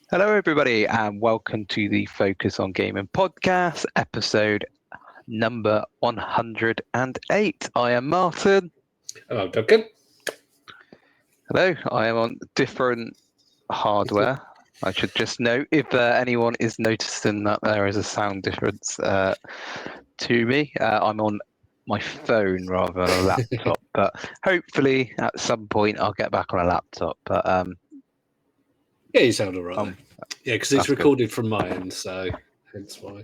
Hello, everybody, and welcome to the Focus on Gaming podcast, episode number 108. I am Martin. Hello, Duncan. Hello, I am on different hardware. I should just note if anyone is noticing that there is a sound difference to me. I'm on my phone rather than a laptop, but hopefully at some point I'll get back on a laptop. But Yeah, you sound all right. Yeah, because it's that's good. recorded from my end, so hence why.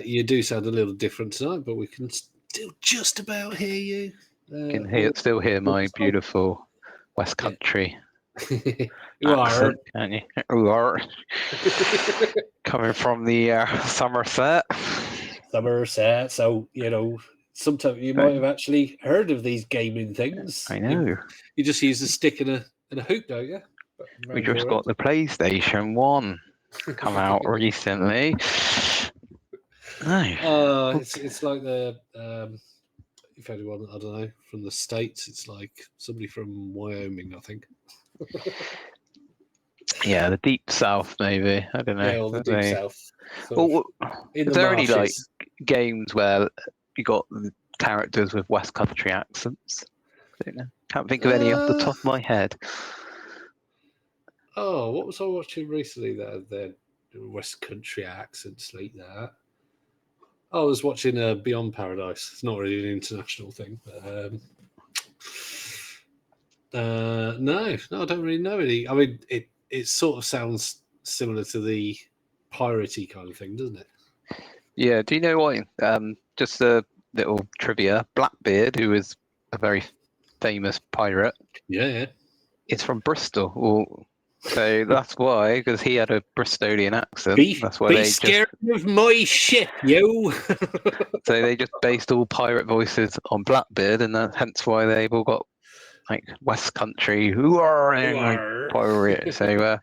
You do sound a little different tonight, but we can still just about hear you. You can still hear my beautiful West Country You accent, can you? You are coming from the Somerset. Somerset, so sometimes you might have actually heard of these gaming things. I know. You just use a stick and a hoop, don't you? We just got the PlayStation 1 come out recently. No. It's like the if anyone, I don't know, from the States, it's like somebody from Wyoming, I think. Yeah, the Deep South, maybe. I don't know. Yeah, or the Deep South. Well, in is the there any marshes. games where you got the characters with West Country accents? I don't know. Can't think of any off the top of my head. Oh, what was I watching recently? The West Country accents like that. I was watching Beyond Paradise. It's not really an international thing, but no, I don't really know any. I mean, it sort of sounds similar to the piratey kind of thing, doesn't it? Yeah. Do you know why? Just a little trivia. Blackbeard, who is a very famous pirate, Yeah. is from Bristol. Well, so that's why, because he had a Bristolian accent. That's why be scared of my ship, yo. So they just based all pirate voices on Blackbeard, and that's hence why they've all got like West Country, who are like pirate. So that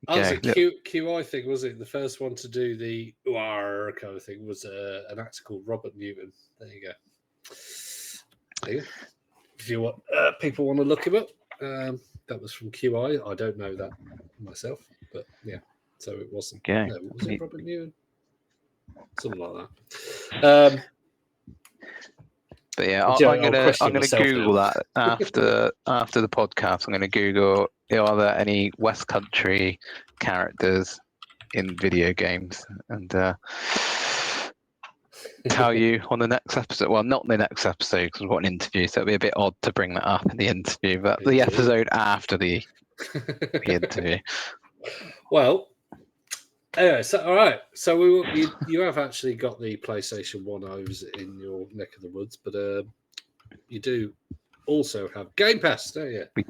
was a QI thing, was it? The first one to do the "ooar" kind of thing was an actor called Robert Newton. There you go. If you want, people want to look him up. That was from QI. I don't know that myself, but yeah. So it wasn't. Okay. No, was it Robert Newton? Something like that. But yeah, I'm gonna Google that after the podcast. I'm gonna Google, are there any West Country characters in video games, and tell you on the next episode. Well, not the next episode because we've got an interview, so it'll be a bit odd to bring that up in the interview. But the episode after the interview. Well, anyway, so all right. So you have actually got the PlayStation 1 overs in your neck of the woods, but you do also have Game Pass, don't you? We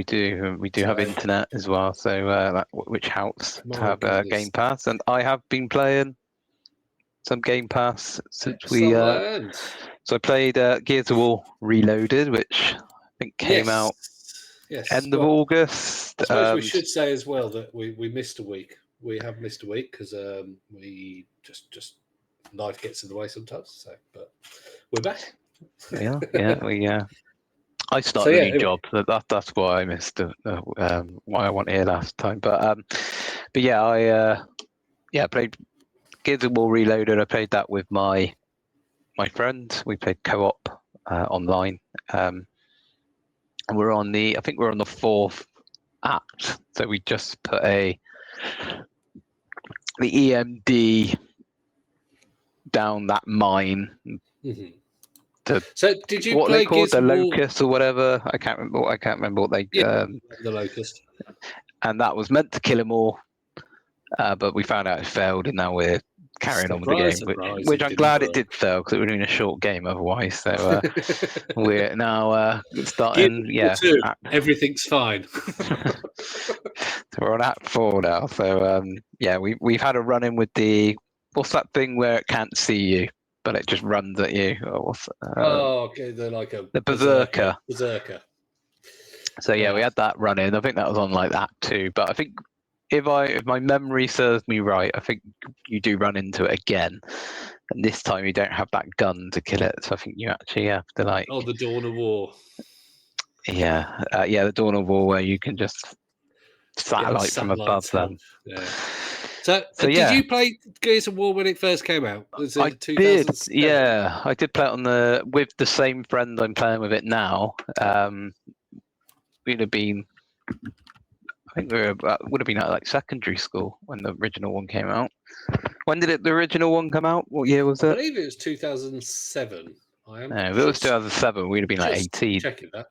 do have internet as well, so which helps to have Game Pass. And I have been playing some Game Pass since we. So I played Gears of War Reloaded, which I think came out end of August. I suppose we should say as well that we missed a week. We have missed a week because we just life gets in the way sometimes. So, but we're back. Yeah. I started a new job, so that's why I missed why I wasn't here last time. But yeah, I played Gears of War Reloaded. I played that with my friend. We played co-op online, and we're on the 4th act. So we just put the EMD down that mine. Mm-hmm. So did you play the Locust or whatever? I can't remember what they. The Locust. And that was meant to kill him all, but we found out it failed, and now we're carrying on with the game, which I'm glad it did fail because it would have been a short game otherwise. So we're now starting. Everything's fine. So we're on Act 4 now. So we've had a run in with what's that thing where it can't see you, but it just runs at you? Okay, they're like the berserker. So we Yeah. had that run in. I think that was on like Act 2, but I think if my memory serves me right, I think you do run into it again, and this time you don't have that gun to kill it. So I think you actually have to the Dawn of War. Yeah, the Dawn of War, where you can just satellite from above them. Yeah. So yeah. Did you play Gears of War when it first came out? Was it 2007? Yeah, I did play it with the same friend I'm playing with it now. We'd have been, I think would have been at like secondary school when the original one came out. When did the original one come out? What year was it? I believe it was 2007. If it was 2007, we'd have been like 18. Checking that.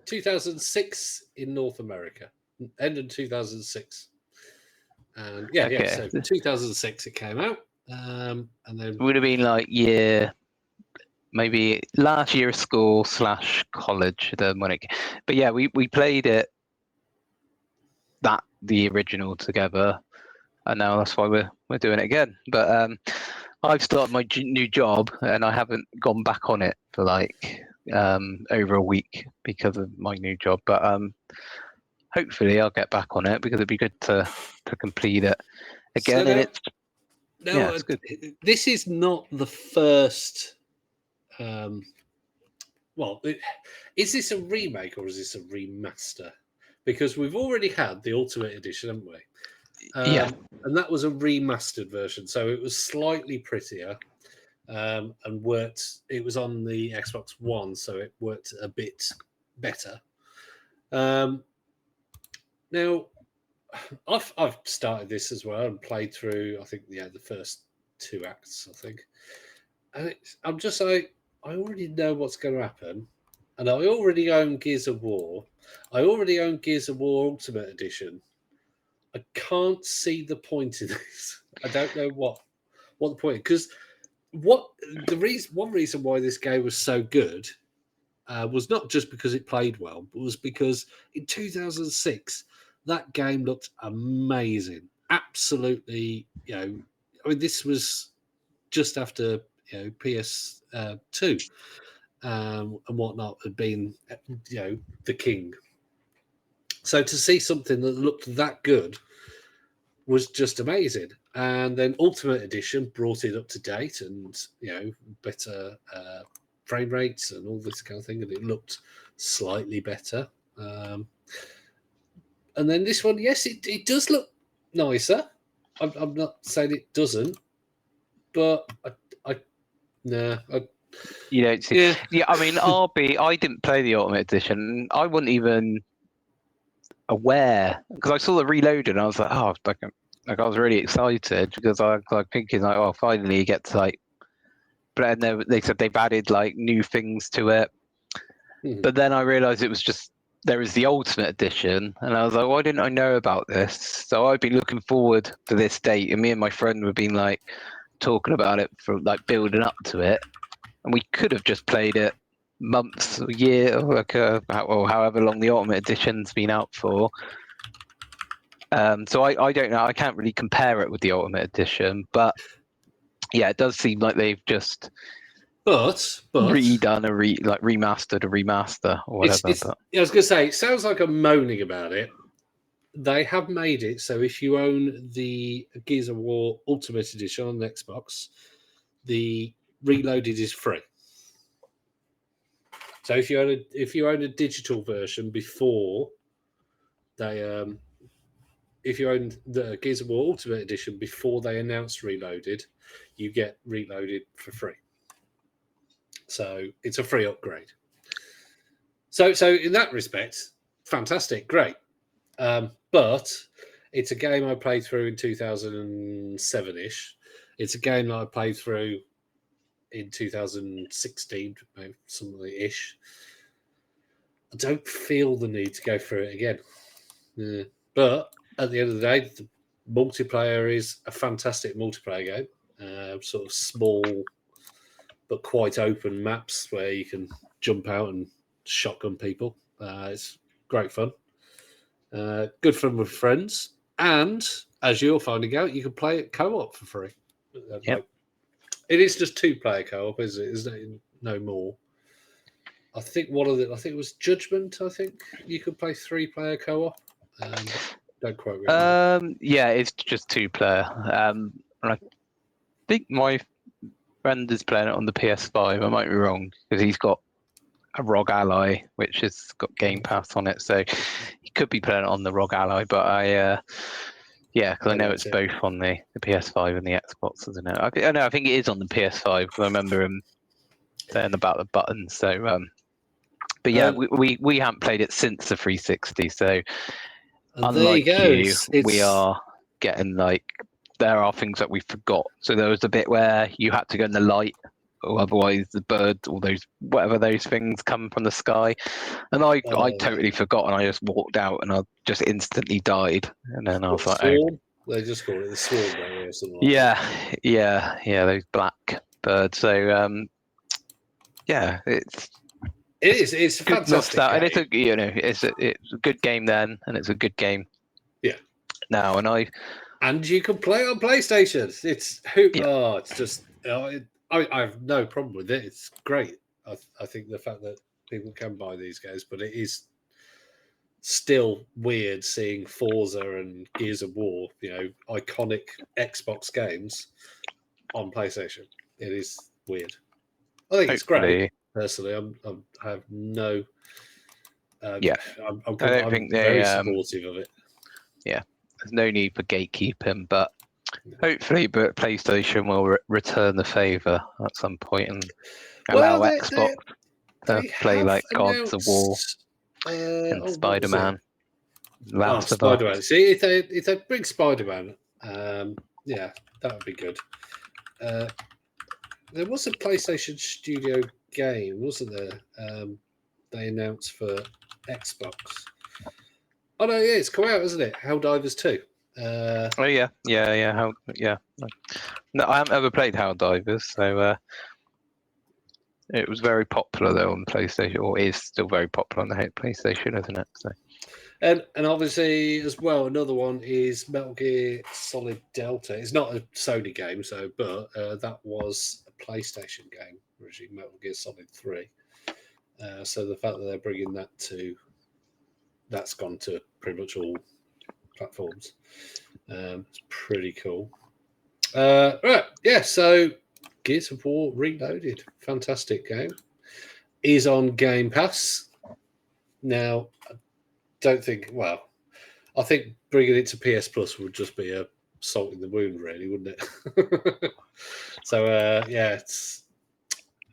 2006 in North America. End of 2006. And so 2006 it came out. And then it would have been like maybe last year of school / college. But yeah, we played it, the original together, and now that's why we're doing it again. But I've started my new job and I haven't gone back on it for like over a week because of my new job. But hopefully I'll get back on it because it'd be good to complete it again. So and it's good. This is not the first. Is this a remake or is this a remaster? Because we've already had the Ultimate Edition, haven't we? And that was a remastered version, so it was slightly prettier and worked. It was on the Xbox One, so it worked a bit better. Now, I've started this as well and played through. I think the first 2 acts. I think, and I'm just like, I already know what's going to happen, and I already own Gears of War. I already own Gears of War Ultimate Edition. I can't see the point in this. I don't know what the point is, because one reason why this game was so good was not just because it played well, but was because in 2006 that game looked amazing. Absolutely, this was just after PS2 and whatnot had been the king. So to see something that looked that good was just amazing. And then Ultimate Edition brought it up to date and, better frame rates and all this kind of thing. And it looked slightly better. And then this one, yes, it does look nicer. I'm not saying it doesn't, but you don't see. Yeah, I mean, I didn't play the Ultimate Edition. I wasn't even aware because I saw the Reloaded and I was like, oh, like I was really excited because I was like thinking like, oh, finally you get to like. But then they said they've added like new things to it. Mm-hmm. But then I realized it was just there is the Ultimate Edition, and I was like, why didn't I know about this? So I've been looking forward to this date, and me and my friend have been like talking about it for like building up to it, and we could have just played it months, a year, like or however long the Ultimate Edition's been out for. So I don't know. I can't really compare it with the Ultimate Edition, but yeah, it does seem like they've just redone remastered a remaster or whatever. I was going to say, it sounds like I'm moaning about it. They have made it so if you own the Gears of War Ultimate Edition on the Xbox, the Reloaded is free. So if you own a digital version before they if you own the Gears of War Ultimate Edition before they announced Reloaded, you get Reloaded for free. So it's a free upgrade. So in that respect, fantastic, great. But it's a game I played through in 2007-ish. It's a game that I played through in 2016, maybe something-ish. I don't feel the need to go through it again. Yeah. But at the end of the day, the multiplayer is a fantastic multiplayer game. Sort of small but quite open maps where you can jump out and shotgun people. It's great fun. Good fun with friends. And as you're finding out, you can play it co-op for free. Yep. It is just 2-player co-op, is it? Is it no more? I think it was Judgment. I think you could play 3-player co-op. Don't quote me. Yeah, it's just 2-player. And I think my friend is playing it on the PS5. I might be wrong because he's got a ROG Ally, which has got Game Pass on it, so he could be playing it on the ROG Ally, but because I know it's it. both on the PS5 and the Xbox, isn't it? I think it is on the PS5 because I remember him saying about the buttons. So, but yeah, we haven't played it since the 360. So, unlike you, we are getting there are things that we forgot. So there was a bit where you had to go in the light, or otherwise the birds, all those whatever those things come from the sky, and I totally forgot, and I just walked out, and I just instantly died, and then I was like, Swarm? They just call it the swarm area or something like that. Yeah, those black birds. So it's a fantastic game. and it's a good game then, and it's a good game now, and you can play it on PlayStation. It's just I have no problem with it. It's great. I think the fact that people can buy these games, but it is still weird seeing Forza and Gears of War, iconic Xbox games on PlayStation. It is weird. I think it's great. Personally, I have no. I'm very supportive of it. Yeah, there's no need for gatekeeping, but hopefully, PlayStation will return the favour at some point and allow Xbox to play like Gods of War and Spider-Man. Spider-Man. See, if they bring Spider-Man, that would be good. There was a PlayStation Studio game, wasn't there? They announced for Xbox. Oh no, it's come out, isn't it? Helldivers 2. No, I haven't ever played Helldivers, so it was very popular though on PlayStation, or is still very popular on the PlayStation, isn't it? So. And obviously as well, another one is Metal Gear Solid Delta. It's not a Sony game, but that was a PlayStation game originally, Metal Gear Solid 3. So the fact that they're bringing that's gone to pretty much all platforms. It's pretty cool. So Gears of War Reloaded, fantastic game, is on Game Pass now. I think bringing it to PS Plus would just be a salt in the wound, really, wouldn't it? So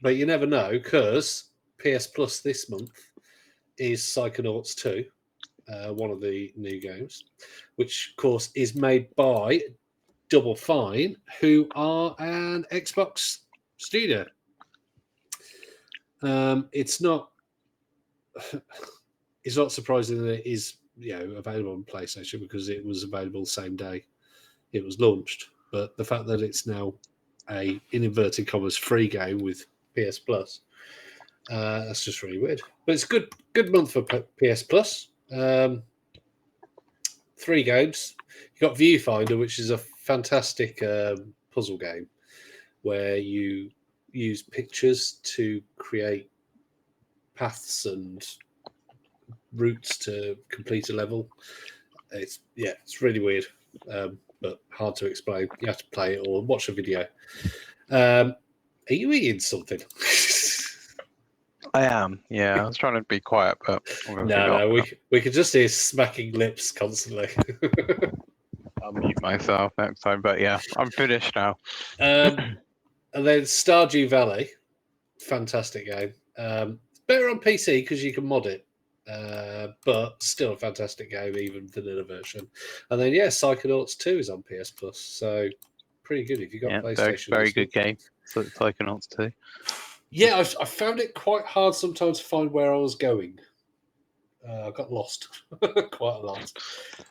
but you never know, because PS Plus this month is Psychonauts 2, one of the new games, which of course is made by Double Fine, who are an Xbox studio. It's not surprising that it is available on PlayStation, because it was available the same day it was launched. But the fact that it's now a, in inverted commas, free game with PS Plus, that's just really weird. But it's a good month for PS Plus. 3 games. You got Viewfinder, which is a fantastic puzzle game where you use pictures to create paths and routes to complete a level. It's really weird, but hard to explain. You have to play it or watch a video. Are you eating something? I am. Yeah, I was trying to be quiet, but no, we could just hear smacking lips constantly. I'll mute myself next time, but yeah, I'm finished now. And then Stardew Valley, fantastic game. Better on PC because you can mod it, but still a fantastic game, even vanilla version. And then Psychonauts 2 is on PS Plus, so pretty good if you got PlayStation. Very good game. So Psychonauts 2. Yeah, I found it quite hard sometimes to find where I was going. I got lost quite a lot,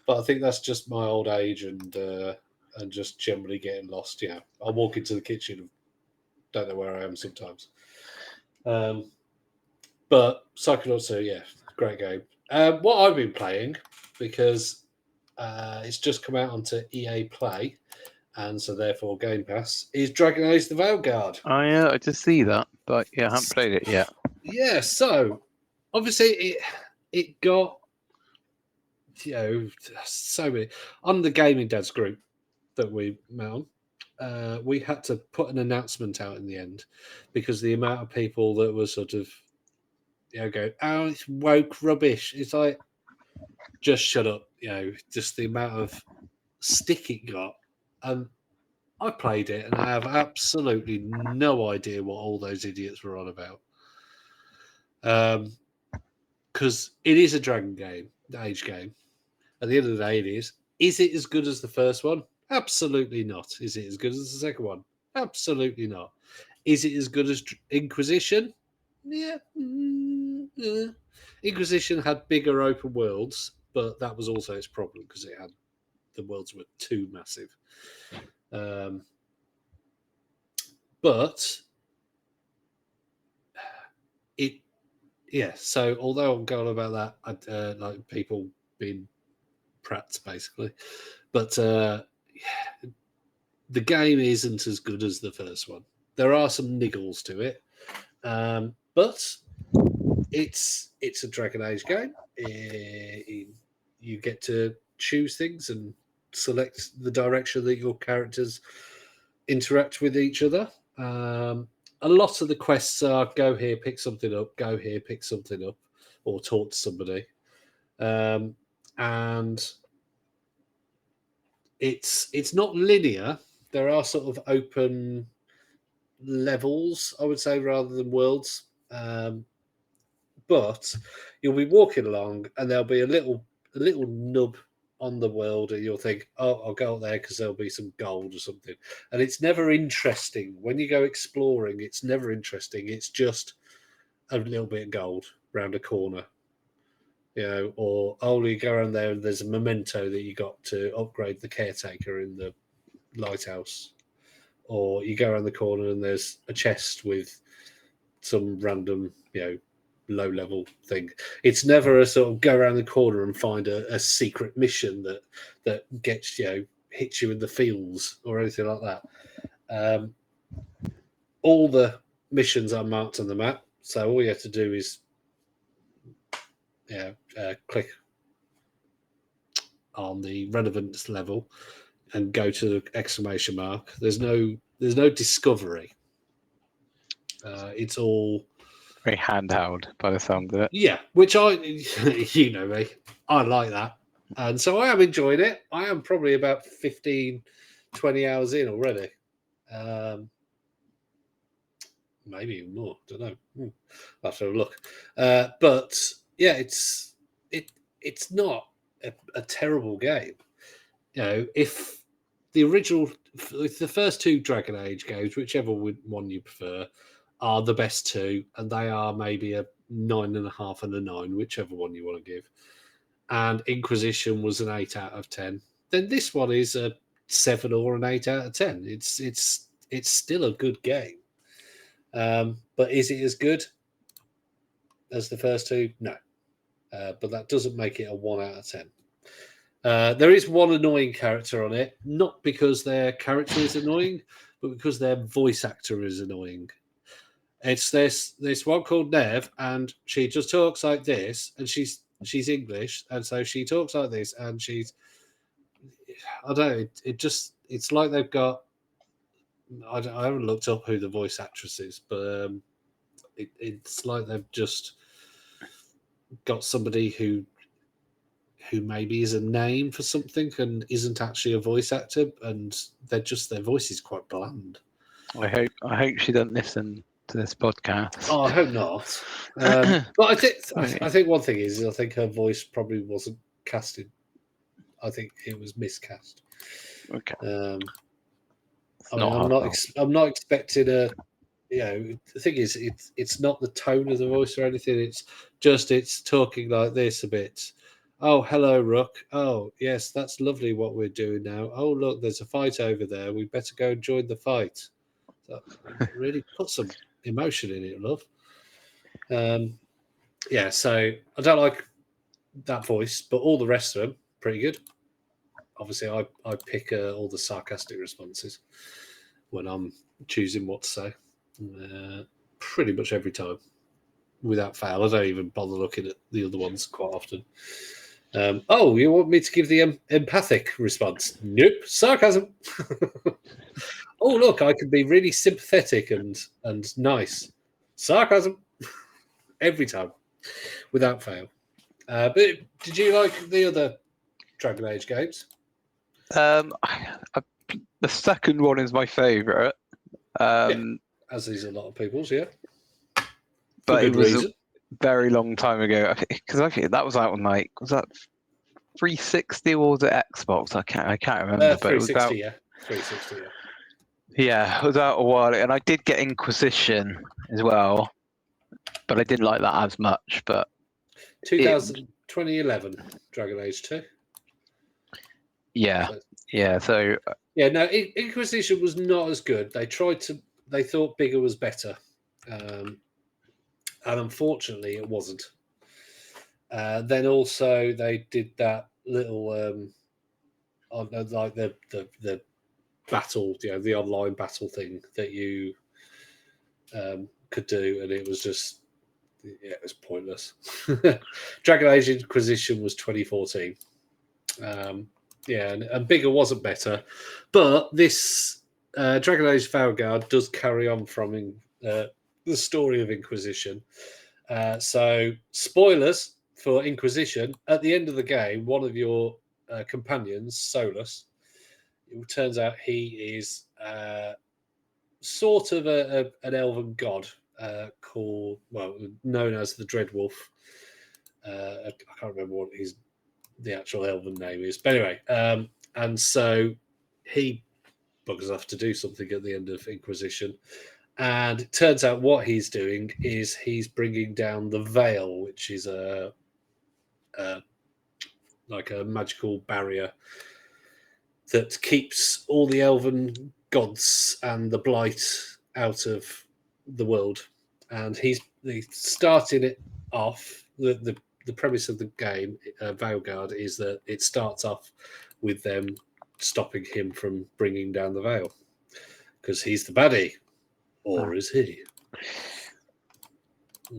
but I think that's just my old age and just generally getting lost. Yeah, I'll walk into the kitchen and don't know where I am sometimes. But Psychonauts 2, great game. What I've been playing, because it's just come out onto EA Play, and so therefore Game Pass, is Dragon Age: The Veilguard. Oh yeah, I just see that, but I haven't played it yet. Yeah, so obviously it got so many on the Gaming Dads group that we met on. We had to put an announcement out in the end because the amount of people that were sort of go, oh, it's woke rubbish. It's like, just shut up. Just the amount of stick it got. And I played it, and I have absolutely no idea what all those idiots were on about. Because it is a Dragon game, Age game. At the end of the day, it is. Is it as good as the first one? Absolutely not. Is it as good as the second one? Absolutely not. Is it as good as Inquisition? Yeah. Inquisition had bigger open worlds, but that was also its problem because the worlds were too massive. But so although I'm going about that, like people being prats basically, but the game isn't as good as the first one. There are some niggles to it, but it's a Dragon Age game. You get to choose things and select the direction that your characters interact with each other. A lot of the quests are go here, pick something up, go here, pick something up, or talk to somebody. And it's not linear. There are sort of open levels, I would say, rather than worlds. But you'll be walking along, and there'll be a little nub on the world, and you'll think, "Oh, I'll go up there because there'll be some gold or something." And it's never interesting when you go exploring. It's never interesting. It's just a little bit of gold round a corner, or you go around there and there's a memento that you got to upgrade the caretaker in the lighthouse, or you go around the corner and there's a chest with some random, low level thing. It's never a sort of go around the corner and find a secret mission that gets hits you in the feels or anything like that. All the missions are marked on the map, so all you have to do is click on the relevance level and go to the exclamation mark. There's no discovery. It's all very handheld by the sound of it. Yeah, which you know me, I like that. And so I am enjoying it. I am probably about 15, 20 hours in already. Maybe even more. Don't know. I'll have to have a look. But yeah, it's not a terrible game. If the first two Dragon Age games, whichever one you prefer, are the best two, and they are maybe a 9.5 and a 9, whichever one you want to give. And Inquisition was an 8 out of 10. Then this one is a 7 or an 8 out of 10. It's still a good game. But is it as good as the first two? No. But that doesn't make it a 1 out of 10. There is one annoying character on it, not because their character is annoying, but because their voice actor is annoying. It's this one called Nev, and she just talks like this, and she's English, and so she talks like this, and I don't know, it's like they've got, I haven't looked up who the voice actress is, but it's like they've just got somebody who maybe is a name for something and isn't actually a voice actor, and their voice is quite bland. I hope she doesn't listen to this podcast. Oh, I hope not. But I think one thing is, I think her voice probably wasn't casted. I think it was miscast. Okay. I'm not expecting a. The thing is, it's not the tone of the voice or anything. It's talking like this a bit. Oh, hello, Rook. Oh, yes, that's lovely what we're doing now. Oh, look, there's a fight over there. We better go and join the fight. So really put some emotion in it, love. So I don't like that voice, but all the rest of them, pretty good. Obviously, I pick all the sarcastic responses when I'm choosing what to say. Pretty much every time, without fail. I don't even bother looking at the other ones quite often. You want me to give the empathic response? Nope, sarcasm. Oh, look, I can be really sympathetic and nice. Sarcasm. Every time, without fail. But did you like the other Dragon Age games? The second one is my favourite. As is a lot of people's, but it was a very long time ago because I think that was out on was that 360 or was it Xbox? I can't remember. 360, but it was out, 360, yeah, it was out a while, and I did get Inquisition as well, but I didn't like that as much. But 2011 Dragon Age 2. Yeah, yeah. So no, Inquisition was not as good. They thought bigger was better, and unfortunately, it wasn't. Then also they did that little like the battle, the online battle thing that you could do, and it was just it was pointless. Dragon Age Inquisition was 2014. And bigger wasn't better, but this Dragon Age Valguard does carry on from the story of Inquisition. So, spoilers for Inquisition. At the end of the game, one of your companions, Solus, it turns out he is sort of an elven god known as the Dreadwolf. I can't remember what the actual elven name is, but anyway, and so he buggers off to do something at the end of Inquisition, and it turns out what he's doing is he's bringing down the veil, which is like a magical barrier that keeps all the elven gods and the blight out of the world. And he's starting it off. The premise of the game, Veilguard, is that it starts off with them stopping him from bringing down the veil because he's the baddie, or is he?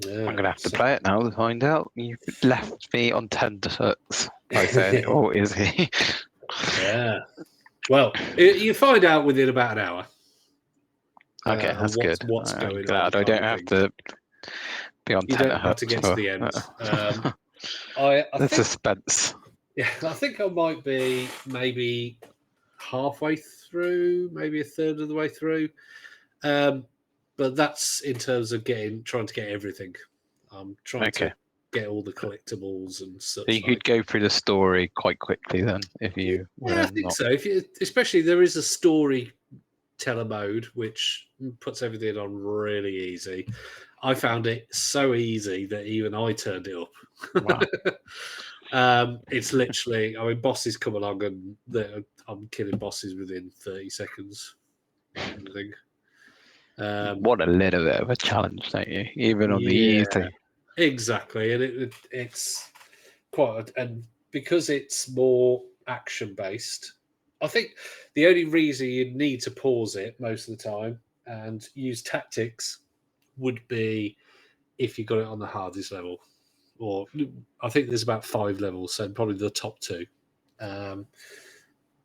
Yeah, I'm gonna have to play it now to find out. You've left me on tenterhooks by saying, "Oh, is he?" Yeah. Well, you find out within about an hour. Okay, that's good. What's going glad on? I don't have to be on tenterhooks. You don't have to get to the end. I the think, suspense. Yeah, I think I might be maybe halfway through, maybe a third of the way through. But that's in terms of trying to get everything. I'm trying to get all the collectibles and such. So you could go through the story quite quickly then, if you. Yeah, I think so. Especially there is a storyteller mode which puts everything on really easy. I found it so easy that even I turned it up. Wow. It's literally, bosses come along and I'm killing bosses within 30 sequends. Kind of thing. What a little bit of a challenge, don't you? Even on the easy. Exactly, and it's quite, and because it's more action based, I think the only reason you need to pause it most of the time and use tactics would be if you got it on the hardest level, or I think there's about 5 levels, so probably the top 2.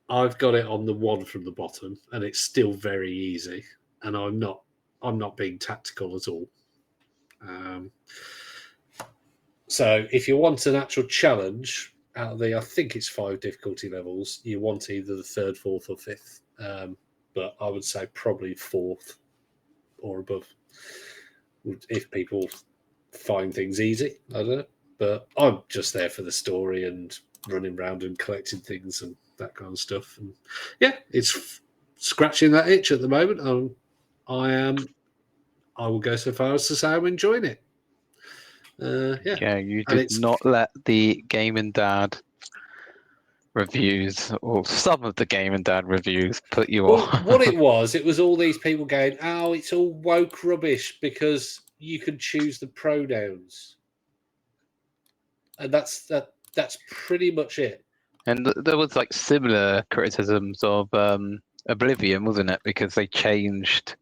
I've got it on the one from the bottom, and it's still very easy, and I'm not being tactical at all. So if you want an actual challenge out of I think it's 5 difficulty levels, you want either the 3rd, 4th, or 5th. But I would say probably 4th or above if people find things easy. I don't know. But I'm just there for the story and running around and collecting things and that kind of stuff. And yeah, it's scratching that itch at the moment. I will go so far as to say I'm enjoying it. Yeah, you did not let the Game and Dad reviews, or some of the Game and Dad reviews, put you off. What it was all these people going, "Oh, it's all woke rubbish because you can choose the pronouns," and that's pretty much it. And there was like similar criticisms of Oblivion, wasn't it? Because they changed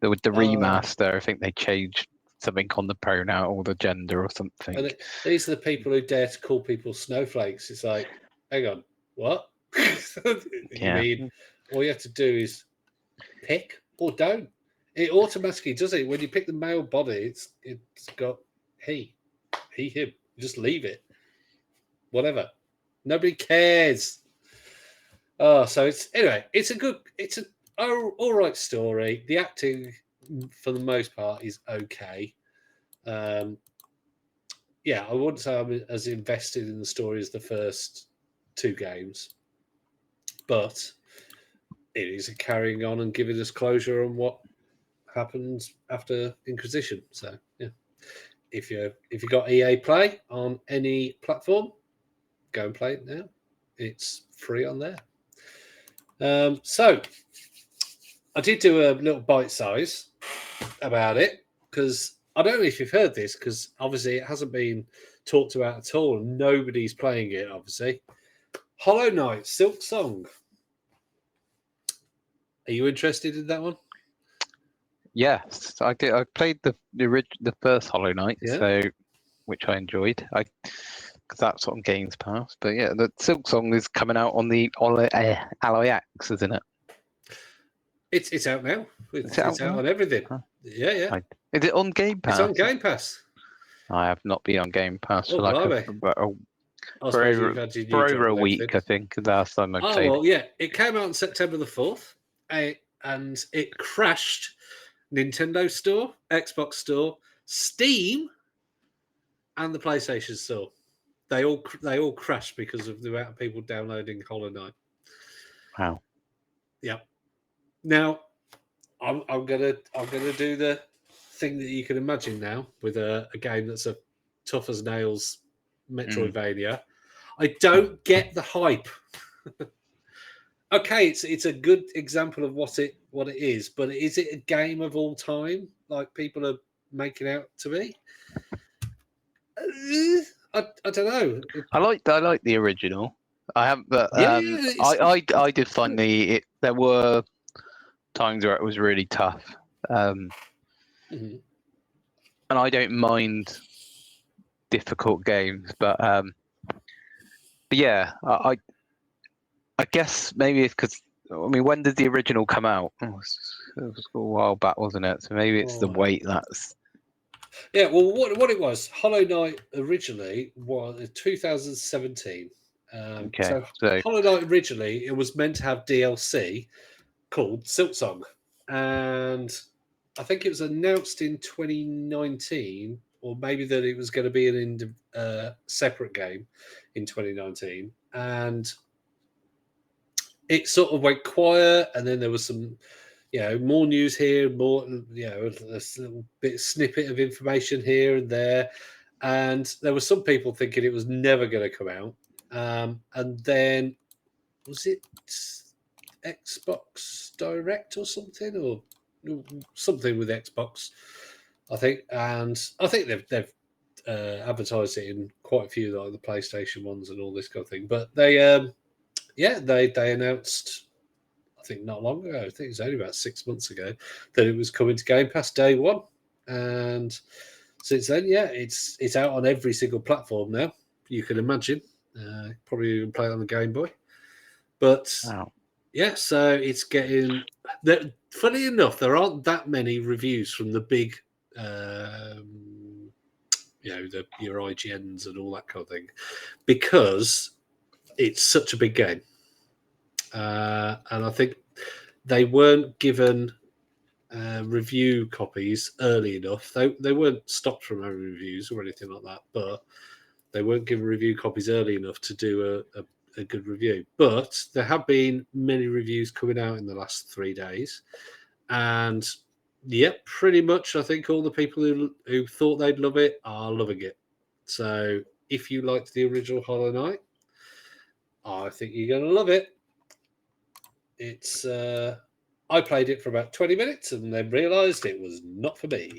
with the remaster. I think they changed something on the pronoun or the gender or something. And these are the people who dare to call people snowflakes. It's like, hang on, what? You mean all you have to do is pick or don't? It automatically does it. When you pick the male body, it's got he, him. You just leave it. whatever. Nobody cares. Oh, so it's an all right story. The acting, for the most part, is okay. I wouldn't say I'm as invested in the story as the first 2 games, but it is carrying on and giving us closure on what happened after Inquisition. So yeah, if you got EA Play on any platform, go and play it now. It's free on there. So I did do a little bite size about it because I don't know if you've heard this, because obviously it hasn't been talked about at all. Nobody's playing it, obviously. Hollow Knight, Silksong. Are you interested in that one? Yes, I did. I played the first Hollow Knight, which I enjoyed. Because that's on Games Pass. But yeah, the Silksong is coming out on the Alloy X, isn't it? It's out now. It's out on everything. Huh? Yeah. Is it on Game Pass? It's on Game Pass. I have not been on Game Pass for over a week, I think, last time I played. Well, yeah. It came out on September the 4th, and it crashed Nintendo Store, Xbox Store, Steam, and the PlayStation Store. They all crashed because of the amount of people downloading Hollow Knight. Wow. Yeah. Now, I'm gonna do the thing that you can imagine now with a game that's a tough as nails Metroidvania. I don't get the hype. Okay, it's a good example of what it is, but is it a game of all time like people are making out to be? I don't know. I like the original. I haven't, but I did find there were times where it was really tough, and I don't mind difficult games, but yeah, I guess maybe it's because when did the original come out? It was a while back, wasn't it? So maybe it's the weight that's. Yeah, well, what it was, Hollow Knight originally was 2017. So Hollow Knight originally, it was meant to have DLC called Silksong, and I think it was announced in 2019, or maybe that it was going to be a separate game in 2019, and it sort of went quiet, and then there was some. More news here, more, a little bit snippet of information here and there. And there were some people thinking it was never going to come out. And then, was it Xbox Direct or something? Or something with Xbox, I think. And I think they've advertised it in quite a few, like the PlayStation ones and all this kind of thing. But they announced, I think not long ago, I think it was only about 6 months ago, that it was coming to Game Pass day one. And since then, it's out on every single platform now, you can imagine. Probably even play it on the Game Boy. But so it's getting. Funny enough, there aren't that many reviews from the big, your IGNs and all that kind of thing, because it's such a big game. And I think they weren't given review copies early enough. They weren't stopped from having reviews or anything like that, but they weren't given review copies early enough to do a good review. But there have been many reviews coming out in the last 3 days. And, pretty much I think all the people who thought they'd love it are loving it. So if you liked the original Hollow Knight, I think you're going to love it. It's I played it for about 20 minutes and then realised it was not for me.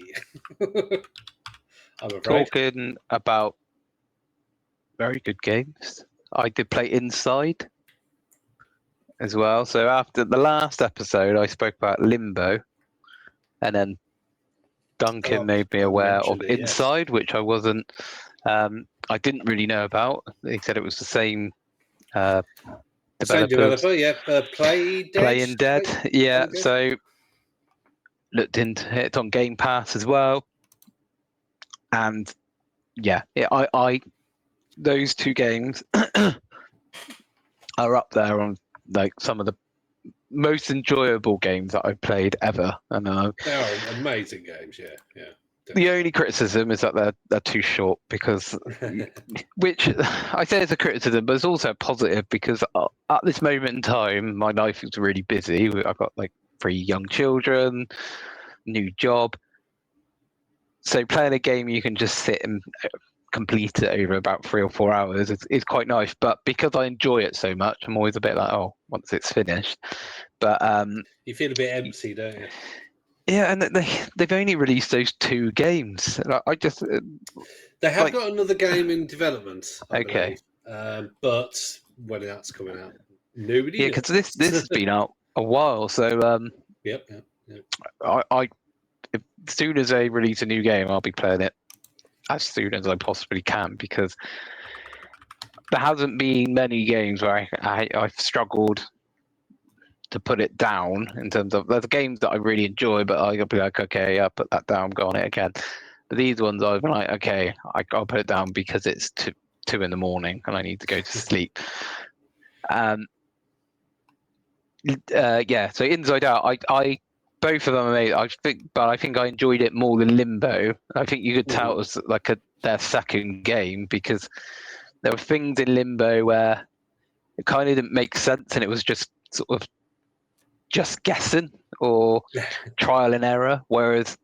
I'm afraid. Talking about very good games, I did play Inside as well. So after the last episode, I spoke about Limbo, and then Duncan made me aware of Inside, which I wasn't. I didn't really know about. He said it was the same. Same developer, Playdead. Yeah, so looked into it on Game Pass as well, and I those two games are up there on like some of the most enjoyable games that I've played ever. And they are amazing games. Yeah. the only criticism is that they're too short, because, which I say is a criticism, but it's also a positive, because at this moment in time, my life is really busy. I've got like 3 young children, new job. So playing a game you can just sit and complete it over about 3 or 4 hours is quite nice. But because I enjoy it so much, I'm always a bit like, oh, once it's finished. But you feel a bit empty, don't you? Yeah, and they've only released those 2 games. I just they have got another game in development, I okay, believe, but when that's coming out, nobody knows. Because this has been out a while. So Yep. I as soon as they release a new game, I'll be playing it as soon as I possibly can, because there hasn't been many games where I've struggled to put it down. In terms of, there's games that I really enjoy, but I'll be like, okay, yeah, put that down, go on it again. But these ones, I've been like, okay, I'll put it down because it's 2 in the morning and I need to go to sleep. Yeah. So Inside Out, I both of them are made. I think I enjoyed it more than Limbo. I think you could tell it was like their second game, because there were things in Limbo where it kind of didn't make sense, and it was just sort of just guessing or trial and error. Whereas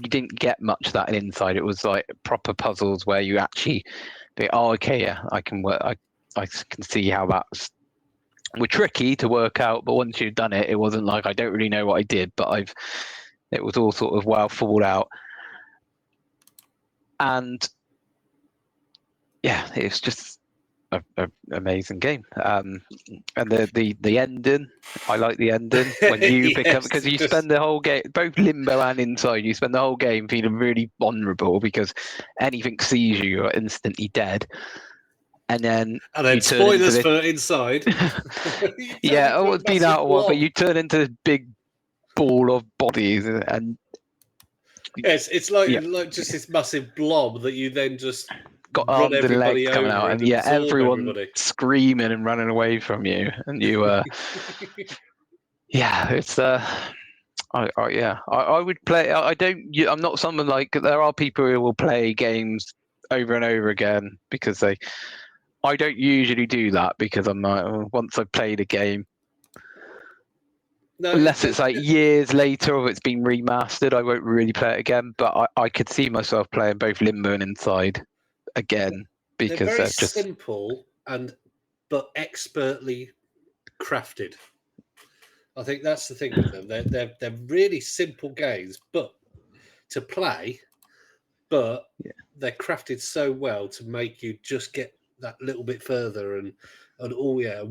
you didn't get much of that in Inside. It was like proper puzzles where you actually think, oh, okay, yeah, I can work. I can see how that's were tricky to work out, but once you've done it, it wasn't like I don't really know what I did, but it was all sort of well thought out. And yeah, it's just an amazing game. And the ending, I like the ending when you become, because you spend the whole game, both Limbo and Inside, you spend the whole game feeling really vulnerable because anything sees you, you're instantly dead. And then spoilers for Inside. Yeah, it's been out a while, but you turn into this big ball of bodies, and yes, it's like just this massive blob that you then just got arms and legs coming out, and everyone screaming and running away from you, and you yeah, it's I would play. I'm not someone like, there are people who will play games over and over again because I don't usually do that, because I'm like, once I've played a game, unless it's like years later or it's been remastered, I won't really play it again. But I could see myself playing both Limbo and Inside again, because they're very just simple but expertly crafted. I think that's the thing with them. They're really simple games, but to play, but they're crafted so well to make you just get that little bit further and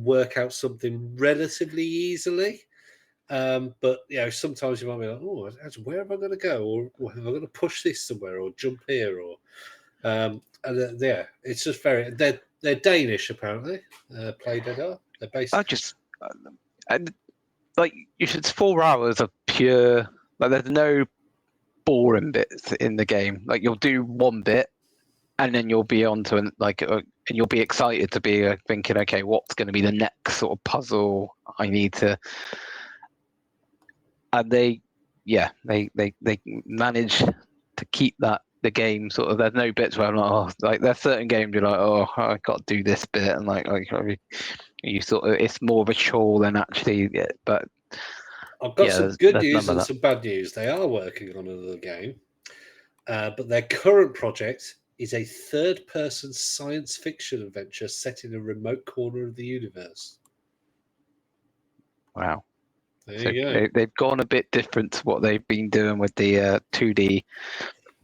work out something relatively easily. But sometimes you might be like, oh, where am I going to go, or am I going to push this somewhere, or jump here, or it's just very. They're Danish apparently. Playdead are. They're based. And like, it's 4 hours of pure, like, there's no boring bits in the game. Like, you'll do one bit, and then you'll be on to and you'll be excited to be thinking, okay, what's going to be the next sort of puzzle I need to. And they manage to keep the game sort of. There's no bits where I'm like, oh, like, there's certain games you're like, oh, I got to do this bit, and like you sort of, it's more of a chore than actually. Yeah, but I've got some good news and some bad news. They are working on another game, but their current project is a third-person science fiction adventure set in a remote corner of the universe. Wow. There you go. They've gone a bit different to what they've been doing with the 2D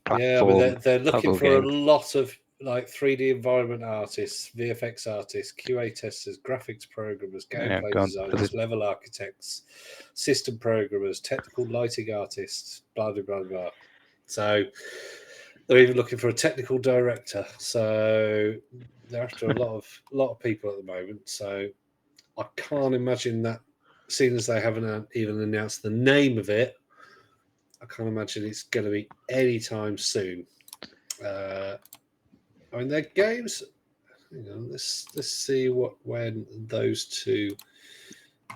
platform. Yeah, they're looking for a lot of like 3D environment artists, VFX artists, QA testers, graphics programmers, gameplay designers, level architects, system programmers, technical lighting artists, blah blah blah blah. So they're even looking for a technical director. So they're after a lot of people at the moment. So I can't imagine that, seeing as they haven't even announced the name of it, I can't imagine it's going to be anytime soon. I mean, their games hang on, let's see when those two.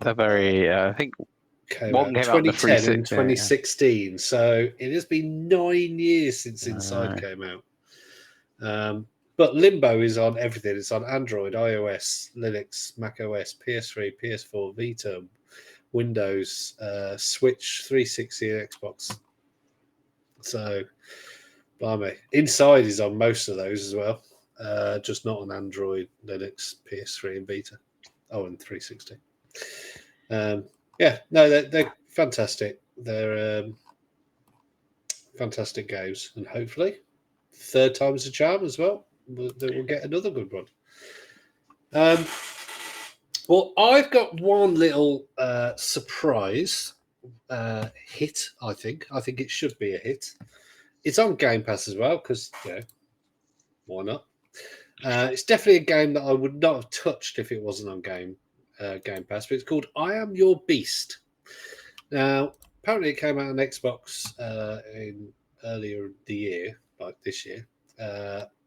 They're very. I think one came out in 2010 and 2016. Yeah. So it has been 9 years since Inside came out. But Limbo is on everything. It's on Android, iOS, Linux, Mac OS, PS3, PS4, Vita, Windows, Switch, 360, and Xbox. So, blimey. Inside is on most of those as well, just not on Android, Linux, PS3, and Vita. Oh, and 360. Yeah, no, they're fantastic. They're fantastic games, and hopefully, third time's a charm as well. We'll get another good one. Well, I've got one little surprise hit. I think it should be a hit. It's on Game Pass as well because why not? It's definitely a game that I would not have touched if it wasn't on Game Pass. But it's called I Am Your Beast. Now, apparently, it came out on Xbox in earlier the year, like this year.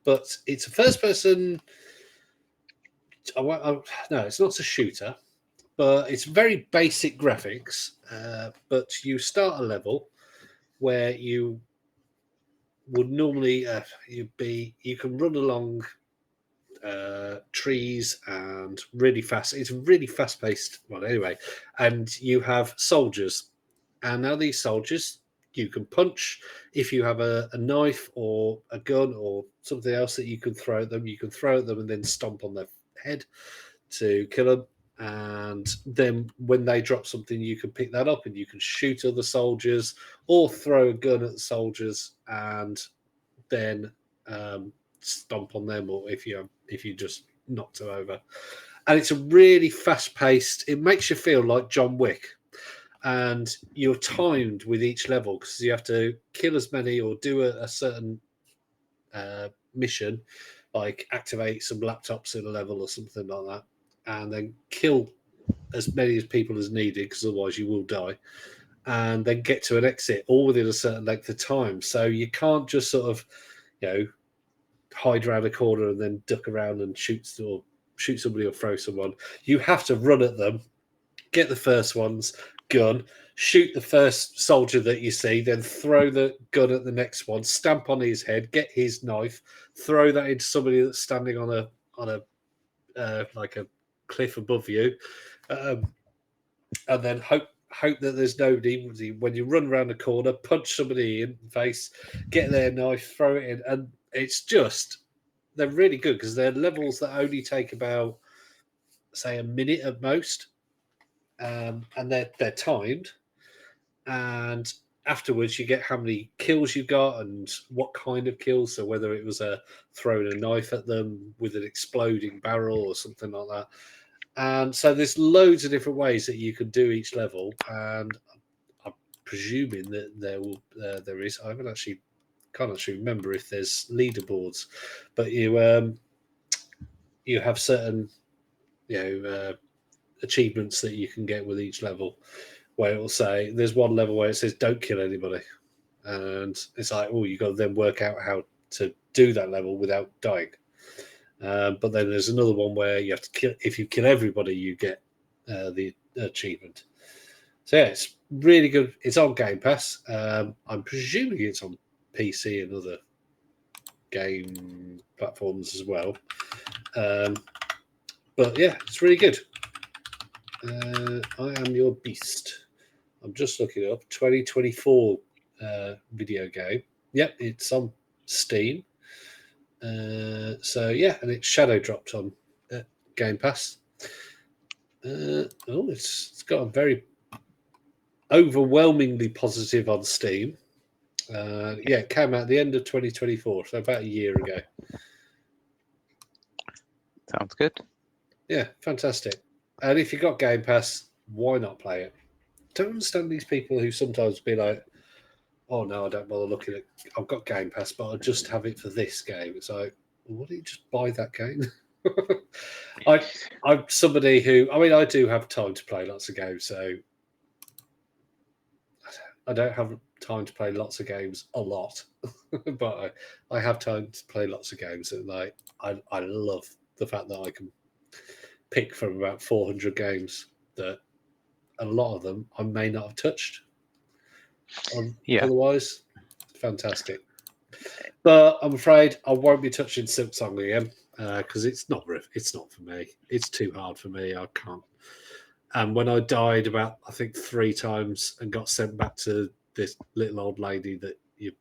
But it's a first-person. No, it's not a shooter, but it's very basic graphics. But you start a level where you would normally you can run along trees and really fast. It's really fast-paced one anyway, and you have soldiers, and now these soldiers you can punch. If you have a knife or a gun or something else that you can throw at them, you can throw at them and then stomp on their head to kill them. And then when they drop something, you can pick that up and you can shoot other soldiers or throw a gun at the soldiers and then stomp on them, or if you just knocked them over. And it's a really fast-paced. It makes you feel like John Wick, and you're timed with each level because you have to kill as many or do a certain mission, like activate some laptops in a level or something like that, and then kill as many as people as needed because otherwise you will die, and then get to an exit all within a certain length of time. So you can't just sort of hide around a corner and then duck around and shoot somebody or throw someone. You have to run at them, get the first one's gun, shoot the first soldier that you see, then throw the gun at the next one, stamp on his head, get his knife, throw that into somebody that's standing on a like a cliff above you, and then hope that there's nobody. When you run around the corner, punch somebody in the face, get their knife, throw it in, and it's just they're really good because they're levels that only take about say a minute at most, and they're timed, and afterwards you get how many kills you got and what kind of kills. So whether it was throwing a knife at them with an exploding barrel or something like that. And so there's loads of different ways that you can do each level, and I'm presuming that there is. I can't actually remember if there's leaderboards, but you have certain achievements that you can get with each level, where it will say there's one level where it says don't kill anybody, and it's like, oh, you got to then work out how to do that level without dying. But then there's another one where you have to kill. If you kill everybody, you get the achievement. So yeah, it's really good. It's on Game Pass. I'm presuming it's on PC and other game platforms as well. But yeah, it's really good. I Am Your Beast. I'm just looking it up. 2024 video game. Yep, it's on Steam. So yeah, and it's shadow dropped on Game Pass. It's got a very overwhelmingly positive on Steam. It came out at the end of 2024, so about a year ago. Sounds good. Yeah, fantastic. And if you've got Game Pass, why not play it? Don't understand these people who sometimes be like, oh no, I don't bother looking at. I've got Game Pass, but I just have it for this game. It's like, well, why don't you just buy that game? I'm somebody who, I do have time to play lots of games, so I don't have time to play lots of games a lot, but I have time to play lots of games, and I love the fact that I can pick from about 400 games that a lot of them I may not have touched. Otherwise, fantastic. But I'm afraid I won't be touching Silksong again because it's not for me. It's too hard for me. I can't. And when I died about, I think, 3 times and got sent back to this little old lady that you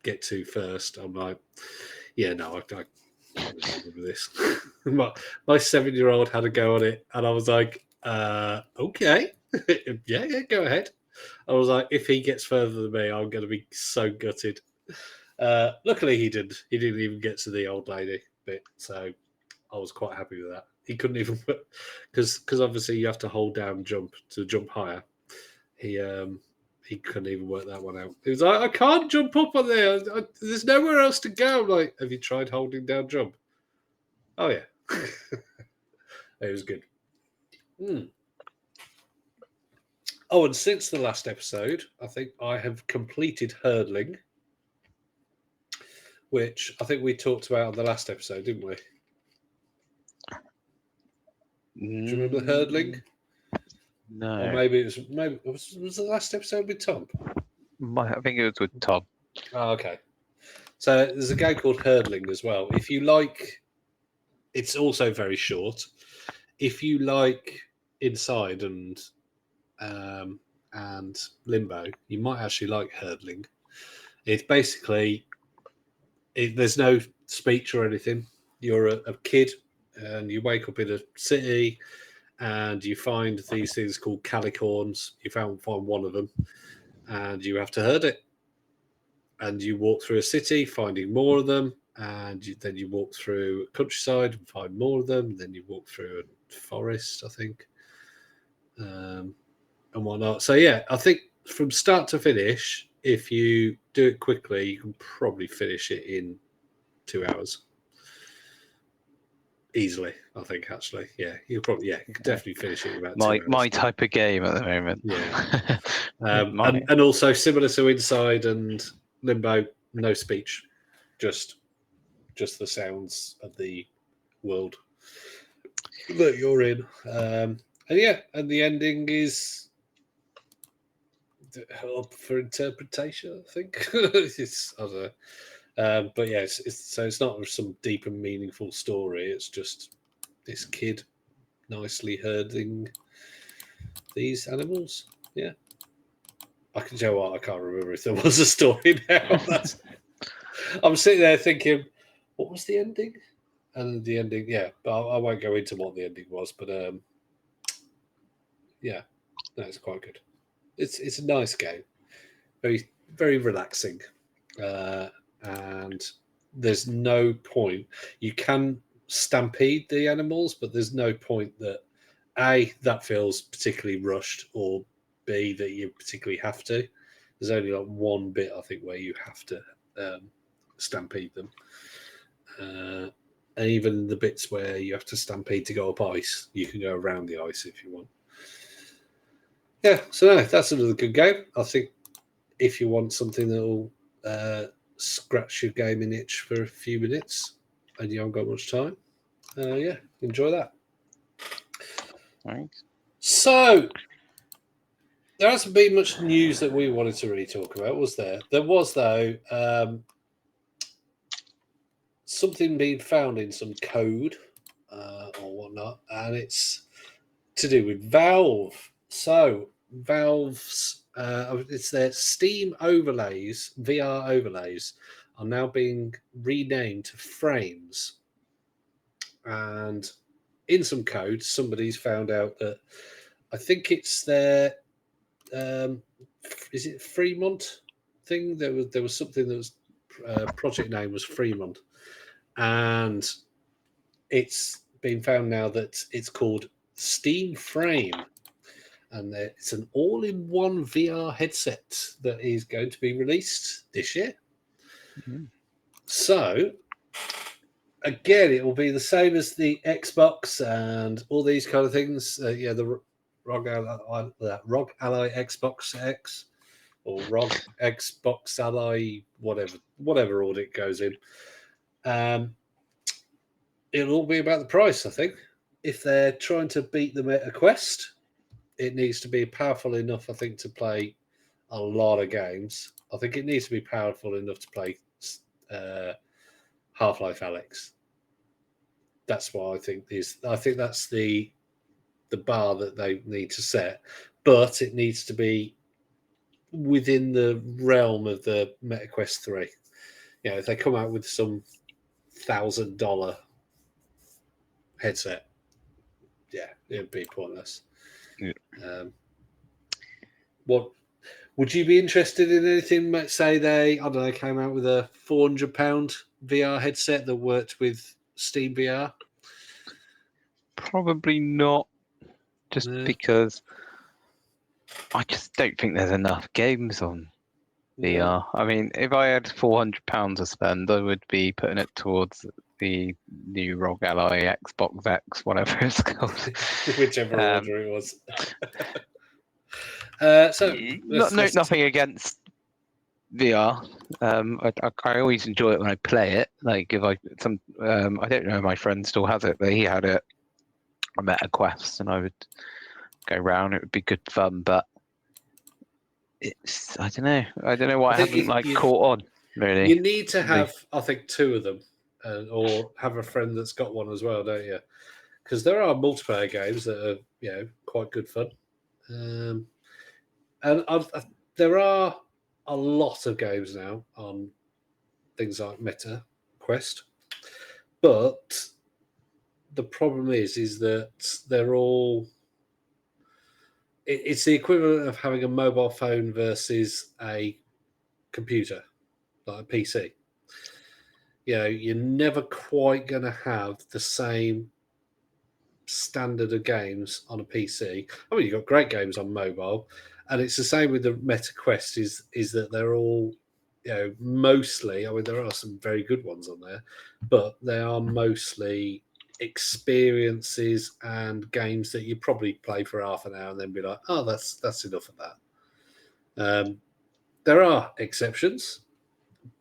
get to first, I'm like, yeah, no, I can't remember this. my 7-year-old had a go on it, and I was like, okay, yeah, go ahead. I was like, if he gets further than me, I'm going to be so gutted. Luckily, he didn't. He didn't even get to the old lady bit, so I was quite happy with that. He couldn't even, because obviously you have to hold down jump to jump higher. He couldn't even work that one out. He was like, I can't jump up on there. There's nowhere else to go. I'm like, have you tried holding down jump? Oh yeah, it was good. Oh, and since the last episode, I think I have completed hurdling, which I think we talked about on the last episode, didn't we? Do you remember hurdling? No. Or maybe was the last episode with Tom? I think it was with Tom. Oh, okay. So there's a game called hurdling as well. If you like, it's also very short. If you like Inside and Limbo, you might actually like hurdling. It's basically there's no speech or anything. You're a kid and you wake up in a city and you find these things called calicorns. You find one of them and you have to herd it. And you walk through a city finding more of them, and then you walk through countryside and find more of them. Then you walk through a forest, I think, and whatnot. So yeah, I think from start to finish, if you do it quickly, you can probably finish it in 2 hours. Easily, I think. Actually, yeah, you can definitely finish it in about 2 hours. My type of game at the moment. Yeah, and also similar to Inside and Limbo, no speech, just the sounds of the world that you're in. And the ending is up for interpretation, I think. I don't know. But yeah, it's not some deep and meaningful story. It's just this kid nicely herding these animals. Yeah. I can tell what, I can't remember if there was a story now. I'm sitting there thinking, what was the ending? And the ending, yeah, but I won't go into what the ending was. But yeah, no, it's quite good. It's a nice game, very very relaxing, and there's no point. You can stampede the animals, but there's no point that that feels particularly rushed, or B that you particularly have to. There's only like one bit I think where you have to stampede them. And even the bits where you have to stampede to go up ice, you can go around the ice if you want. Yeah, so no, that's another good game. I think if you want something that will scratch your gaming itch for a few minutes and you haven't got much time, yeah, enjoy that. Thanks. So, there hasn't been much news that we wanted to really talk about, was there? There was, though, something being found in some code or whatnot, and it's to do with Valve. So Valve's it's their Steam overlays, VR overlays, are now being renamed to frames. And in some code, somebody's found out that I think it's their is it Fremont thing? There was something that was project name was Fremont. And it's been found now that it's called Steam Frame, and it's an all-in-one VR headset that is going to be released this year. Mm-hmm. So, again, it will be the same as the Xbox and all these kind of things. The ROG Ally Xbox X or ROG Xbox Ally, whatever order it goes in. it'll all be about the price, I think. If they're trying to beat the Meta Quest, it needs to be powerful enough, I think, to play a lot of games. I think it needs to be powerful enough to play Half-Life Alyx. That's what I think is. I think that's the bar that they need to set, but it needs to be within the realm of the Meta Quest 3. You know, if they come out with some $1,000 headset, yeah, it'd be pointless. Yeah. What would you be interested in? Anything? Say they, I don't know, came out with a £400 VR headset that worked with Steam VR. Probably not, just because I just don't think there's enough games on VR. I mean, if I had £400 to spend, I would be putting it towards the new ROG Ally Xbox X, whatever it's called. Whichever order it was. Nothing against VR. I always enjoy it when I play it. Like if I don't know if my friend still has it, but he had it. I met a Quest, and I would go round. It would be good fun, but I don't know why I haven't caught on. Really, you need to have, I think, two of them, or have a friend that's got one as well, don't you? Because there are multiplayer games that are, quite good fun, and there are a lot of games now on things like Meta Quest, but the problem is that they're all. It's the equivalent of having a mobile phone versus a computer, like a PC. You're never quite going to have the same standard of games on a PC. I mean, you've got great games on mobile, and it's the same with the Meta Quest. Is that they're all, mostly. I mean, there are some very good ones on there, but they are mostly experiences and games that you probably play for half an hour and then be like, oh, that's enough of that. There are exceptions,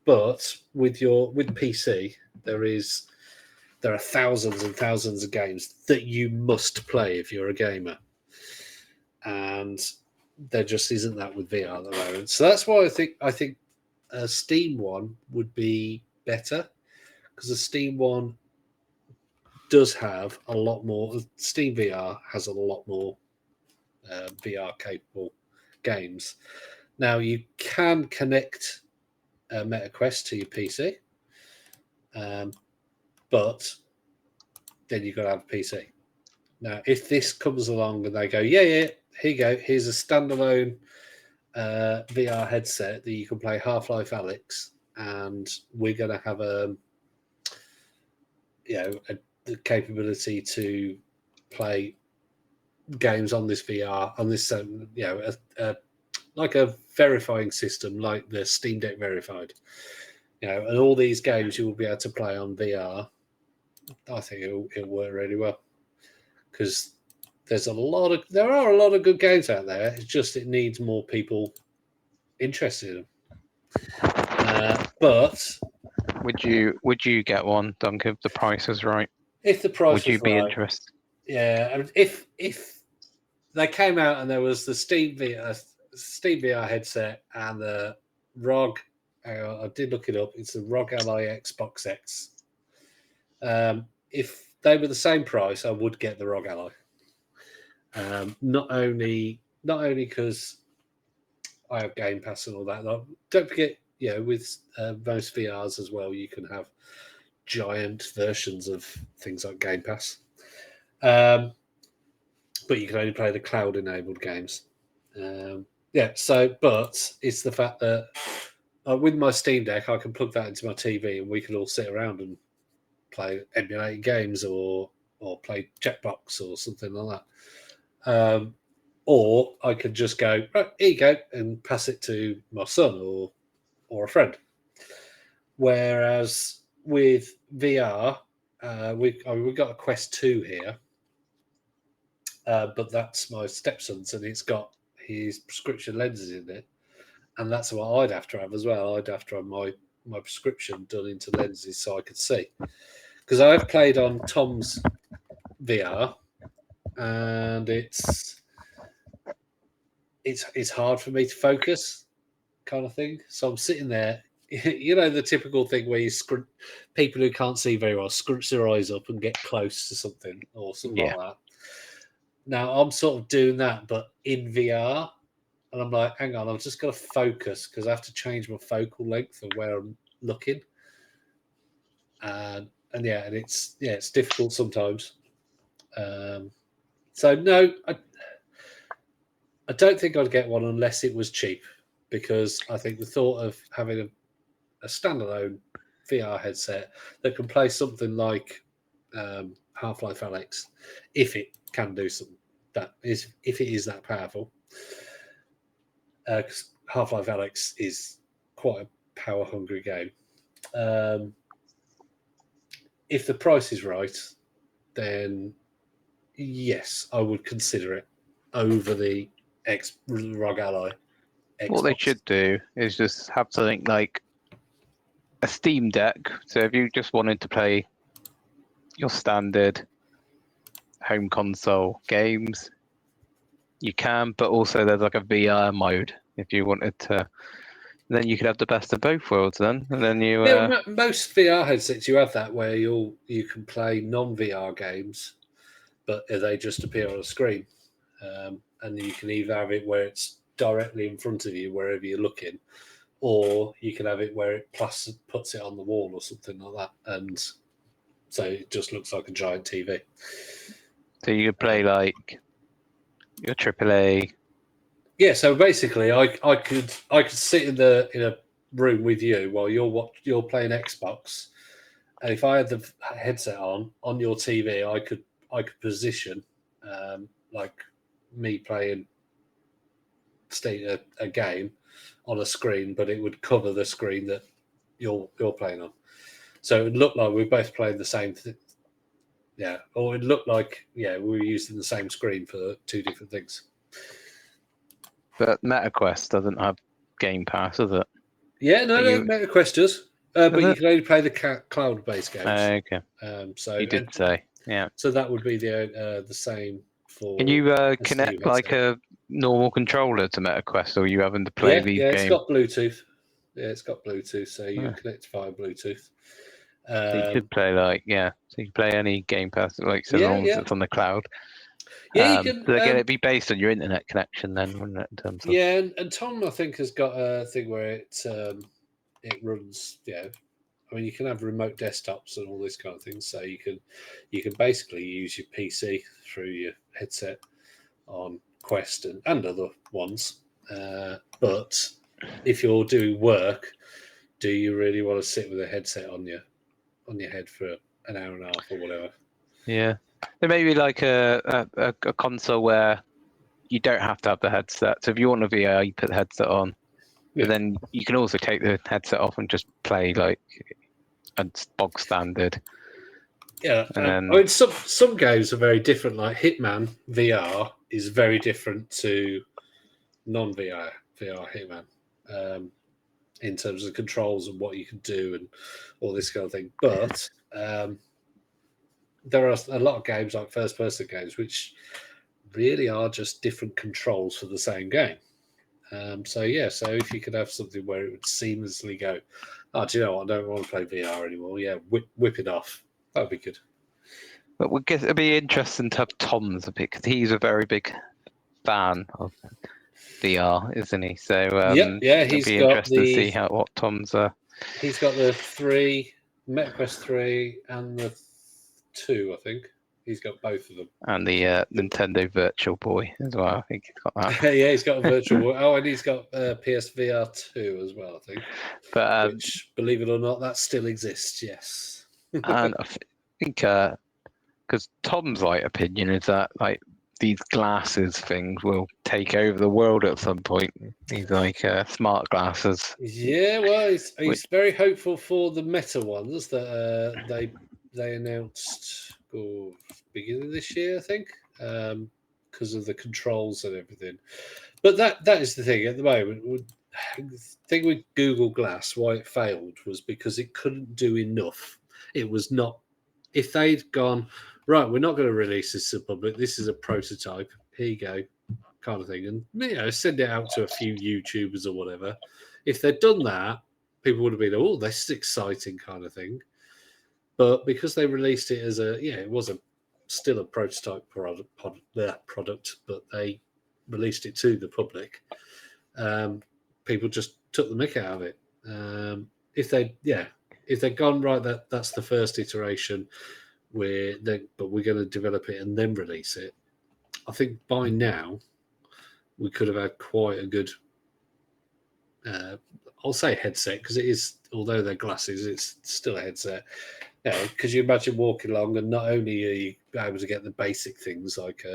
but with PC, there are thousands and thousands of games that you must play if you're a gamer, and there just isn't that with VR at the moment. So that's why I think a Steam one would be better, because the Steam one does have a lot more. Steam VR has a lot more VR capable games. Now you can connect MetaQuest to your PC, but then you've got to have a PC. Now, if this comes along and they go, yeah, here you go, here's a standalone VR headset that you can play Half-Life Alyx, and we're going to have the capability to play games on this VR, on this, like a verifying system, like the Steam Deck Verified, and all these games you will be able to play on VR. I think it'll work really well, because there are a lot of good games out there. It's just it needs more people interested in them. But would you get one, Duncan, if the price is right? If the price would you was be right, interested? Yeah, I mean, if they came out and there was the Steam VR headset and the ROG, I did look it up. It's the ROG Ally Xbox X. If they were the same price, I would get the ROG Ally. Not only because I have Game Pass and all that. Don't forget, with most VRs as well, you can have giant versions of things like Game Pass. But you can only play the cloud-enabled games. But it's the fact that with my Steam Deck, I can plug that into my TV and we can all sit around and play emulated games or play Jackbox or something like that. Or I could just go, right, here you go, and pass it to my son or a friend. Whereas with VR, we've got a Quest 2 here, but that's my stepson's, and it's got his prescription lenses in it, and that's what I'd have to have as well. I'd have to have my prescription done into lenses so I could see, because I've played on Tom's VR, and it's hard for me to focus, kind of thing. So I'm sitting there, you know, the typical thing where you people who can't see very well scrunch their eyes up and get close to something or something like that. Now I'm sort of doing that, but in VR, and I'm like, hang on, I've just got to focus because I have to change my focal length of where I'm looking, and it's difficult sometimes. So no, I don't think I'd get one unless it was cheap, because I think the thought of having a standalone VR headset that can play something like Half-Life Alyx, if it can do something if it is that powerful. Because Half-Life Alyx is quite a power-hungry game. If the price is right, then yes, I would consider it over the ROG Ally. Xbox. What they should do is just have something like a Steam Deck. So if you just wanted to play your standard home console games, you can, but also there's like a VR mode if you wanted to. Then you could have the best of both worlds. Then and then you. Most VR headsets you have that where you can play non-VR games, but they just appear on a screen, and you can either have it where it's directly in front of you wherever you're looking, or you can have it where it puts it on the wall or something like that, and so it just looks like a giant TV. So you could play like your AAA. Yeah, so basically, I could sit in a room with you while you're playing Xbox, and if I had the headset on your TV, I could position like me playing a game on a screen, but it would cover the screen that you're playing on. So it would look like we're both playing the same thing. Yeah, or it looked like we were using the same screen for two different things. But MetaQuest doesn't have Game Pass, does it? Yeah, no, MetaQuest does, but you can only play the cloud-based games. Okay. So you did say, yeah. So that would be the same for. Can you connect like a normal controller to MetaQuest, or are you having to play these games? Yeah, it's got Bluetooth. Yeah, it's got Bluetooth, so you can connect via Bluetooth. So you could play so you can play any Game Pass, so long as it's on the cloud. Yeah, you can. So again, it'd be based on your internet connection then, wouldn't it? In terms of... Yeah, and Tom, I think, has got a thing where it runs. Yeah, I mean, you can have remote desktops and all this kind of thing. So you can basically use your PC through your headset on Quest and other ones. But if you're doing work, do you really want to sit with a headset on your head for an hour and a half or whatever? Yeah, there may be like a console where you don't have to have the headset. So if you want a VR, you put the headset on. But then you can also take the headset off and just play like a bog standard. Yeah, I mean, some games are very different. Like Hitman VR is very different to non-VR Hitman in terms of controls and what you can do and all this kind of thing. But there are a lot of games like first-person games which really are just different controls for the same game. So if you could have something where it would seamlessly go, oh, do you know what? I don't want to play VR anymore. Yeah, whip it off. That would be good. But it'd be interesting to have Tom's a bit, because he's a very big fan of VR, isn't he? So it'd be interesting to see what Tom's. He's got the MetaQuest 3 and the 2, I think. He's got both of them. And the Nintendo Virtual Boy as well. I think he's got that. Yeah, he's got a Virtual Boy. Oh, and he's got PSVR 2 as well, I think. But which, believe it or not, that still exists, yes. And I think, because Tom's opinion is that these glasses things will take over the world at some point. These smart glasses. Yeah, well, he's very hopeful for the Meta ones that they announced beginning of this year, I think, because of the controls and everything. But that is the thing at the moment. The thing with Google Glass, why it failed was because it couldn't do enough. It was not if they'd gone, right, we're not going to release this to the public. This is a prototype. Here you go, kind of thing, and send it out to a few YouTubers or whatever. If they'd done that, people would have been, oh, this is exciting, kind of thing. But because they released it as it was still a prototype product, but they released it to the public. People just took the mick out of it. If they'd gone, right, that's the first iteration, but we're going to develop it and then release it. I think by now we could have had quite a good, I'll say headset, because it is, although they're glasses, it's still a headset. Yeah, because you imagine walking along, and not only are you able to get the basic things like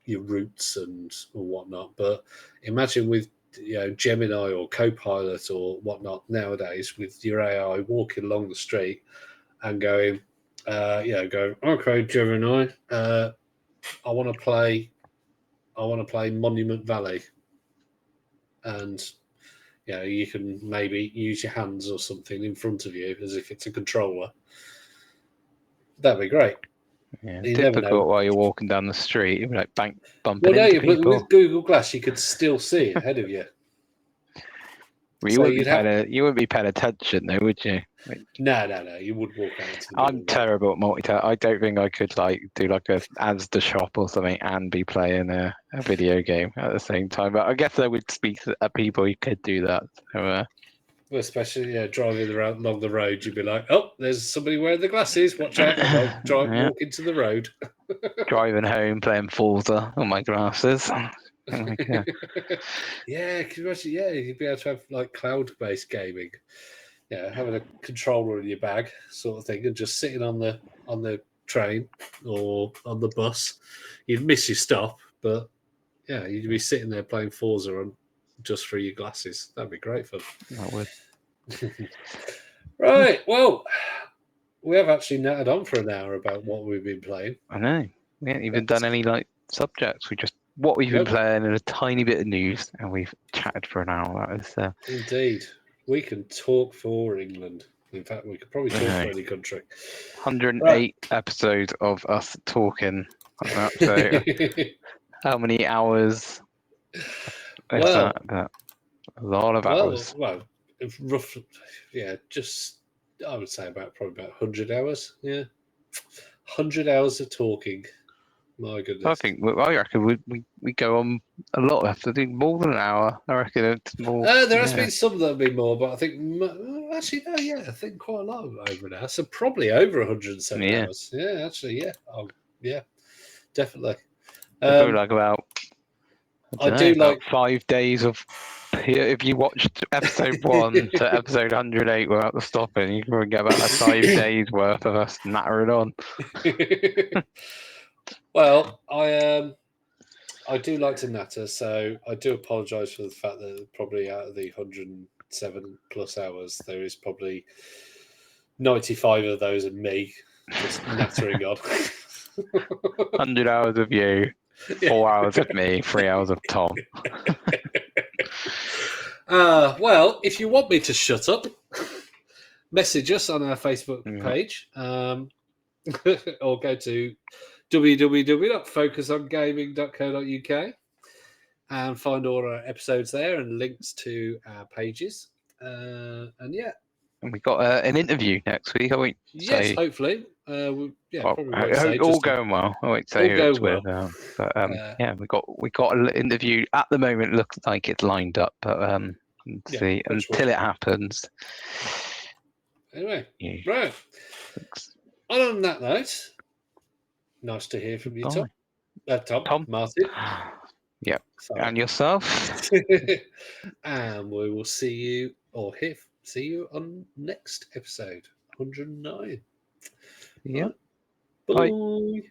your routes and or whatnot, but imagine with Gemini or Copilot or whatnot nowadays, with your AI walking along the street and going, okay, Gemini, I want to play Monument Valley, and you can maybe use your hands or something in front of you as if it's a controller. That'd be great. Yeah, difficult while you're walking down the street. You'd be like bumping into people. But with Google Glass, you could still see it ahead of you. Well, you wouldn't be paying attention, though, would you? No. You would walk out. I'm terrible at multitasking. I don't think I could do a Asda shop or something and be playing a video game at the same time. But I guess I would speak to people who could do that. So, especially driving along the road, you'd be like, "Oh, there's somebody wearing the glasses. Watch out! Walk into the road." Driving home, playing Forza on my glasses. Yeah, can you imagine? Yeah, you'd be able to have cloud-based gaming. Yeah, having a controller in your bag, sort of thing, and just sitting on the train or on the bus. You'd miss your stop, but yeah, you'd be sitting there playing Forza just for your glasses. That'd be great fun. That would. Right. Well, we have actually nattered on for an hour about what we've been playing. I know. We haven't even done any subjects. We just what we've been playing and a tiny bit of news, and we've chatted for an hour. That was indeed. We can talk for England. In fact, we could probably talk for any country. 108 episodes of us talking like that. So, how many hours? A lot of hours. Well, roughly, just I would say probably about 100 hours. Yeah, 100 hours of talking. My goodness. I reckon we go on a lot. We have to do more than an hour. I reckon it's more. There has been some that have been more, but I think actually no. Yeah, I think quite a lot over now. So probably over 107 hours. Yeah, actually, yeah. Oh, yeah, definitely. About. I do like 5 days of. If you watched episode 1 to episode 108 without the stopping, you can get about 5 days worth of us nattering on. Well, I do like to natter, so I do apologise for the fact that probably out of the 107 plus hours, there is probably 95 of those of me just nattering on. 100 hours of you, 4 hours of me, 3 hours of Tom. Well, if you want me to shut up, message us on our Facebook page, or go to www.focusongaming.co.uk and find all our episodes there and links to our pages. And we got an interview next week. I won't say. Hopefully. Probably all going well. I won't say who it's with. But we got an interview at the moment. Looks like it's lined up, but see until it happens. Anyway, right. On that note, nice to hear from you, Tom. Tom. Martin. Yeah. Sorry. And yourself. And we will see you on next episode, 109. Yeah. Right. Bye.